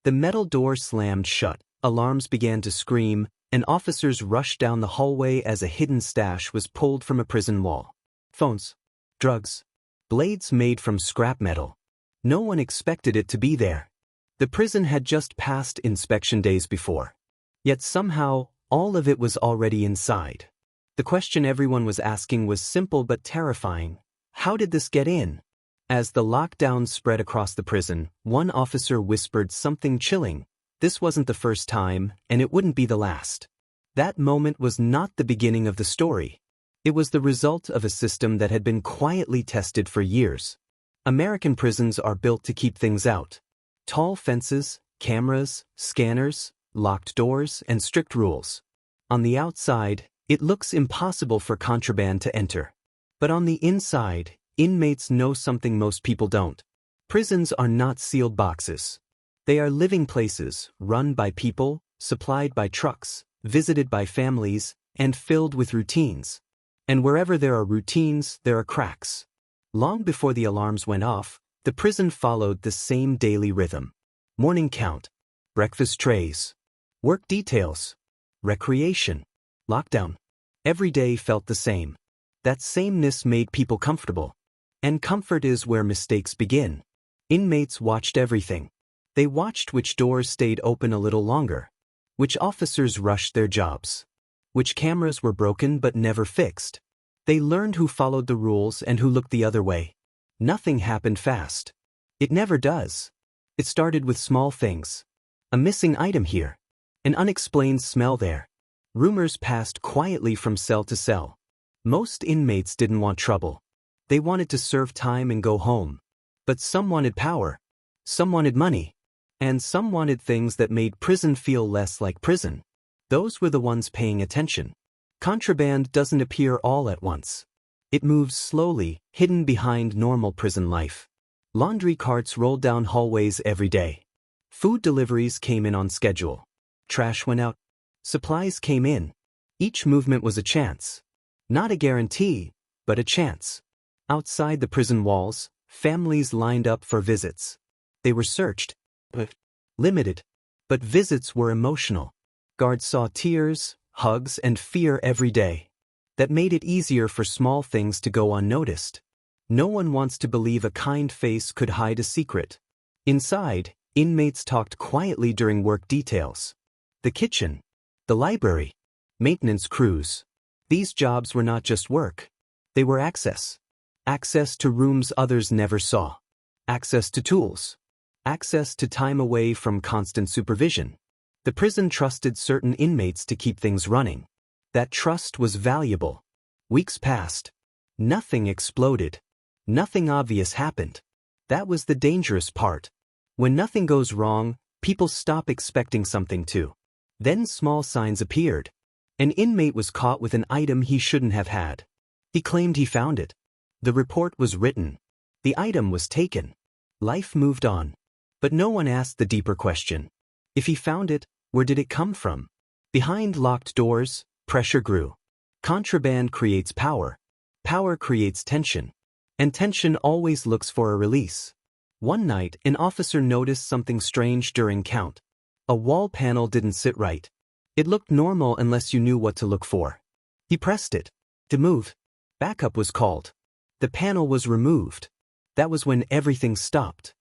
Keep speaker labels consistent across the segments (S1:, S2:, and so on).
S1: The metal door slammed shut, alarms began to scream, and officers rushed down the hallway as a hidden stash was pulled from a prison wall. Phones, drugs, blades made from scrap metal. No one expected it to be there. The prison had just passed inspection days before. Yet somehow, all of it was already inside. The question everyone was asking was simple but terrifying. How did this get in? As the lockdown spread across the prison, one officer whispered something chilling. This wasn't the first time, and it wouldn't be the last. That moment was not the beginning of the story. It was the result of a system that had been quietly tested for years. American prisons are built to keep things out. Tall fences, cameras, scanners, locked doors, and strict rules. On the outside, it looks impossible for contraband to enter. But on the inside, inmates know something most people don't. Prisons are not sealed boxes. They are living places, run by people, supplied by trucks, visited by families, and filled with routines. And wherever there are routines, there are cracks. Long before the alarms went off, the prison followed the same daily rhythm. Morning count, breakfast trays, work details, recreation, lockdown. Every day felt the same. That sameness made people comfortable. And comfort is where mistakes begin. Inmates watched everything. They watched which doors stayed open a little longer, which officers rushed their jobs, which cameras were broken but never fixed. They learned who followed the rules and who looked the other way. Nothing happened fast. It never does. It started with small things. A missing item here. An unexplained smell there. Rumors passed quietly from cell to cell. Most inmates didn't want trouble. They wanted to serve time and go home. But some wanted power. Some wanted money. And some wanted things that made prison feel less like prison. Those were the ones paying attention. Contraband doesn't appear all at once. It moves slowly, hidden behind normal prison life. Laundry carts rolled down hallways every day. Food deliveries came in on schedule. Trash went out. Supplies came in. Each movement was a chance. Not a guarantee, but a chance. Outside the prison walls, families lined up for visits. They were searched, but limited. But visits were emotional. Guards saw tears, hugs, and fear every day. That made it easier for small things to go unnoticed. No one wants to believe a kind face could hide a secret. Inside, inmates talked quietly during work details. The kitchen, the library, maintenance crews. These jobs were not just work. They were access. Access to rooms others never saw. Access to tools. Access to time away from constant supervision. The prison trusted certain inmates to keep things running. That trust was valuable. Weeks passed. Nothing exploded. Nothing obvious happened. That was the dangerous part. When nothing goes wrong, people stop expecting something to. Then small signs appeared. An inmate was caught with an item he shouldn't have had. He claimed he found it. The report was written. The item was taken. Life moved on. But no one asked the deeper question. If he found it, where did it come from? Behind locked doors, pressure grew. Contraband creates power. Power creates tension. And tension always looks for a release. One night, an officer noticed something strange during count. A wall panel didn't sit right. It looked normal unless you knew what to look for. He pressed it. To move. Backup was called. The panel was removed. That was when everything stopped.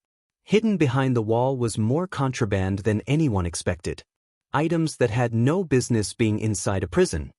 S1: Hidden behind the wall was more contraband than anyone expected. Items that had no business being inside a prison.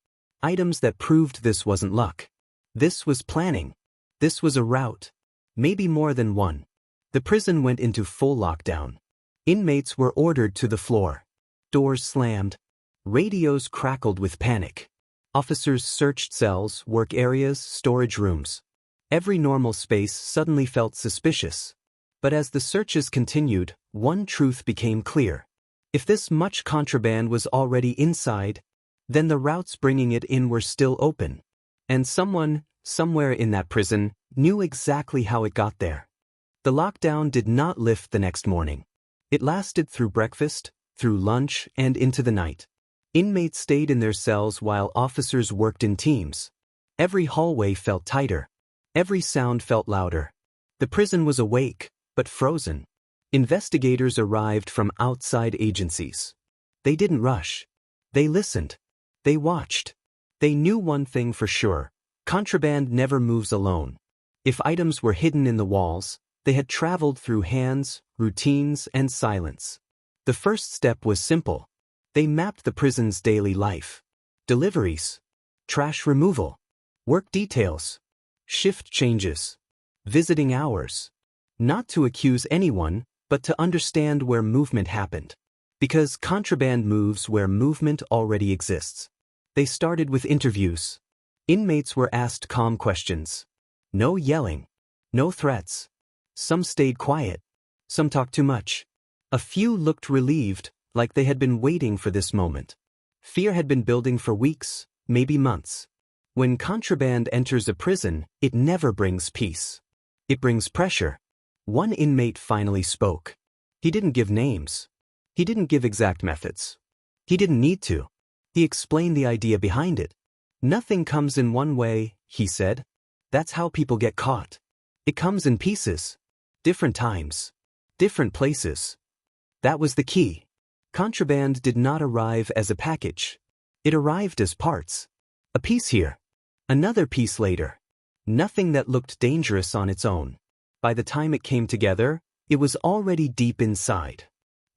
S1: Items that proved this wasn't luck. This was planning. This was a route. Maybe more than one. The prison went into full lockdown. Inmates were ordered to the floor. Doors slammed. Radios crackled with panic. Officers searched cells, work areas, storage rooms. Every normal space suddenly felt suspicious. But as the searches continued, one truth became clear. If this much contraband was already inside, then the routes bringing it in were still open. And someone, somewhere in that prison, knew exactly how it got there. The lockdown did not lift the next morning. It lasted through breakfast, through lunch, and into the night. Inmates stayed in their cells while officers worked in teams. Every hallway felt tighter. Every sound felt louder. The prison was awake, but frozen. Investigators arrived from outside agencies. They didn't rush. They listened. They watched. They knew one thing for sure: contraband never moves alone. If items were hidden in the walls, they had traveled through hands, routines, and silence. The first step was simple. They mapped the prison's daily life. Deliveries, trash removal, work details, shift changes, visiting hours. Not to accuse anyone, but to understand where movement happened. Because contraband moves where movement already exists. They started with interviews. Inmates were asked calm questions. No yelling. No threats. Some stayed quiet. Some talked too much. A few looked relieved, like they had been waiting for this moment. Fear had been building for weeks, maybe months. When contraband enters a prison, it never brings peace. It brings pressure. One inmate finally spoke. He didn't give names. He didn't give exact methods. He didn't need to. He explained the idea behind it. Nothing comes in one way, he said. That's how people get caught. It comes in pieces. Different times. Different places. That was the key. Contraband did not arrive as a package. It arrived as parts. A piece here. Another piece later. Nothing that looked dangerous on its own. By the time it came together, it was already deep inside.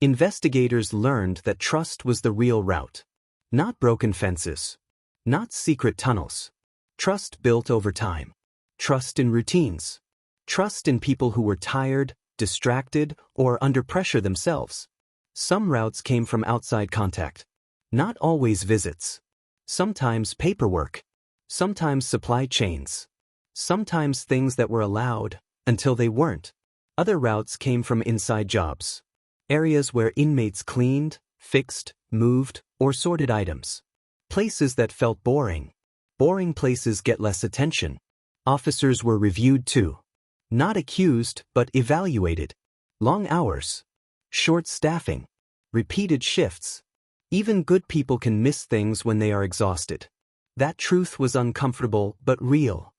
S1: Investigators learned that trust was the real route. Not broken fences. Not secret tunnels. Trust built over time. Trust in routines. Trust in people who were tired, distracted, or under pressure themselves. Some routes came from outside contact. Not always visits. Sometimes paperwork. Sometimes supply chains. Sometimes things that were allowed, until they weren't. Other routes came from inside jobs. Areas where inmates cleaned, fixed, moved, or sorted items. Places that felt boring. Boring places get less attention. Officers were reviewed too. Not accused, but evaluated. Long hours. Short staffing. Repeated shifts. Even good people can miss things when they are exhausted. That truth was uncomfortable but real.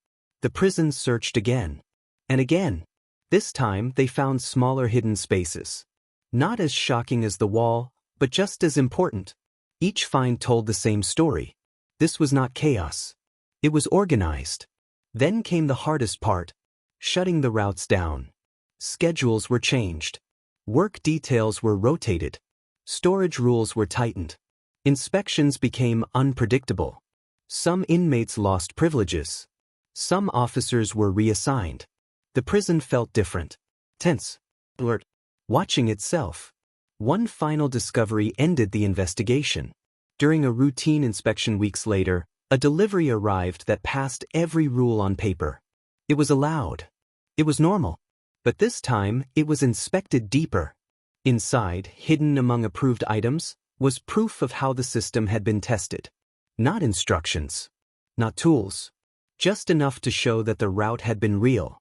S1: The prison searched again. And again. This time they found smaller hidden spaces. Not as shocking as the wall, but just as important. Each find told the same story. This was not chaos. It was organized. Then came the hardest part. Shutting the routes down. Schedules were changed. Work details were rotated. Storage rules were tightened. Inspections became unpredictable. Some inmates lost privileges. Some officers were reassigned. The prison felt different. Tense. Alert. Watching itself. One final discovery ended the investigation. During a routine inspection weeks later, a delivery arrived that passed every rule on paper. It was allowed. It was normal. But this time, it was inspected deeper. Inside, hidden among approved items, was proof of how the system had been tested. Not instructions. Not tools. Just enough to show that the route had been real.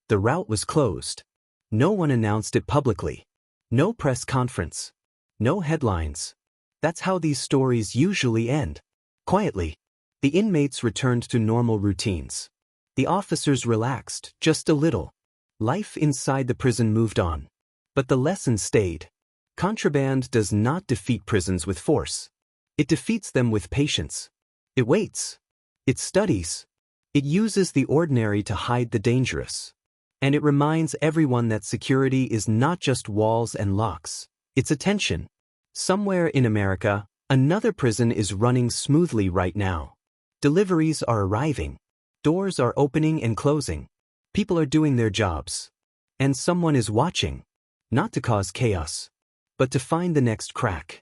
S1: The route was closed. No one announced it publicly. No press conference. No headlines. That's how these stories usually end. Quietly. The inmates returned to normal routines. The officers relaxed, just a little. Life inside the prison moved on. But the lesson stayed. Contraband does not defeat prisons with force. It defeats them with patience. It waits. It studies. It uses the ordinary to hide the dangerous. And it reminds everyone that security is not just walls and locks. It's attention. Somewhere in America, another prison is running smoothly right now. Deliveries are arriving. Doors are opening and closing. People are doing their jobs. And someone is watching. Not to cause chaos, but to find the next crack.